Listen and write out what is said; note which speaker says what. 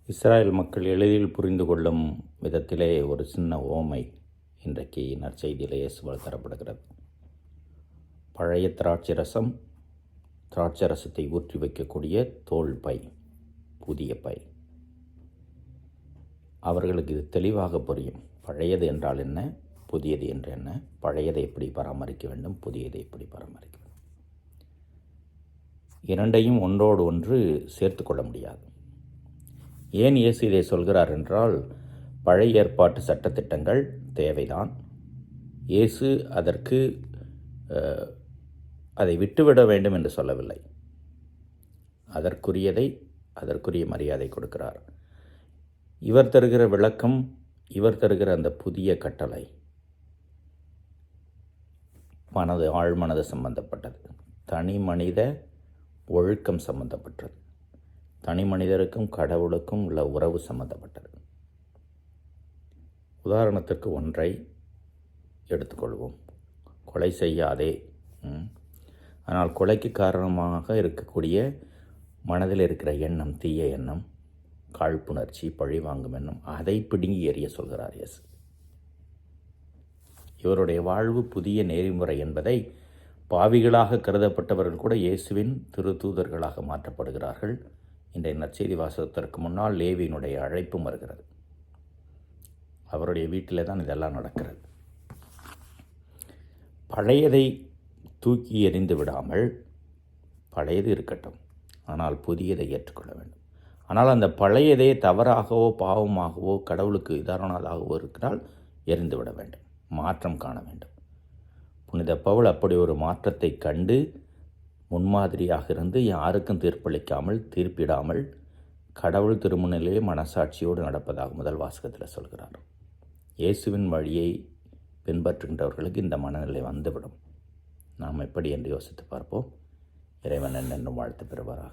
Speaker 1: Israel மக்கள் எளிதில் புரிந்து கொள்ளும் விதத்திலே ஒரு சின்ன ஓமை இன்றைக்கு நற்செய்தியிலே இயேசுவால் தரப்படுகிறது. பழைய திராட்சை ரசத்தை ஊற்றி வைக்கக்கூடிய தோல் பை, புதிய பை. அவர்களுக்கு இது தெளிவாக புரியும். பழையது என்றால் என்ன, புதியது என்று என்ன, பழையதை எப்படி பராமரிக்க வேண்டும், புதியதை எப்படி பராமரிக்க வேண்டும். இரண்டையும் ஒன்றோடு ஒன்று சேர்த்து கொள்ள முடியாது. ஏன் இயேசு இதை சொல்கிறார் என்றால், பழைய ஏற்பாட்டு சட்டத்திட்டங்கள் தேவைதான். இயேசு அதற்கு அதை விட்டுவிட வேண்டும் என்று சொல்லவில்லை. அதற்குரிய மரியாதை கொடுக்கிறார். இவர் தருகிற விளக்கம், இவர் தருகிற அந்த புதிய கட்டளை ஆழ்மனது சம்பந்தப்பட்டது, தனி மனித ஒழுக்கம் சம்பந்தப்பட்டது, தனி மனிதருக்கும் கடவுளுக்கும் உள்ள உறவு சம்பந்தப்பட்டது. உதாரணத்திற்கு ஒன்றை எடுத்துக்கொள்வோம். கொலை செய்யாதே. ஆனால் கொலைக்கு காரணமாக இருக்கக்கூடிய மனதில் இருக்கிற எண்ணம், தீய எண்ணம், காழ்ப்புணர்ச்சி, பழிவாங்கும் எண்ணம், அதை பிடுங்கி எறிய சொல்கிறார் இயேசு. இவருடைய வாழ்வு புதிய நெறிமுறை என்பதை பாவிகளாக கருதப்பட்டவர்கள் கூட இயேசுவின் திருத்தூதர்களாக மாற்றப்படுகிறார்கள். இன்றைய நற்செய்தி வாசகத்திற்கு முன்னால் லேவியினுடைய அழைப்பும் வருகிறது. அவருடைய வீட்டில் தான் இதெல்லாம் நடக்கிறது. பழையதை தூக்கி எறிந்து விடாமல், பழையது இருக்கட்டும், ஆனால் புதியதை ஏற்றுக்கொள்ள வேண்டும். ஆனால் அந்த பழையதே தவறாகவோ பாவமாகவோ கடவுளுக்கு இதாரணாதாகவோ இருக்கிறால் எறிந்து விட வேண்டும், மாற்றம் காண வேண்டும். புனித பவுல் அப்படி ஒரு மாற்றத்தை கண்டு முன்மாதிரியாக இருந்து யாருக்கும் தீர்ப்பளிக்காமல், தீர்ப்பிடாமல், கடவுள் திருமுன்னிலே மனசாட்சியோடு நடப்பதாக முதல் வாசகத்தில் சொல்கிறார். இயேசுவின் வழியை பின்பற்றுகின்றவர்களுக்கு இந்த மனநிலை வந்துவிடும். நாம் எப்படி என்று யோசித்து பார்ப்போம். இறைவன் என்னென்னும் வாழ்த்து பெறுவாராக.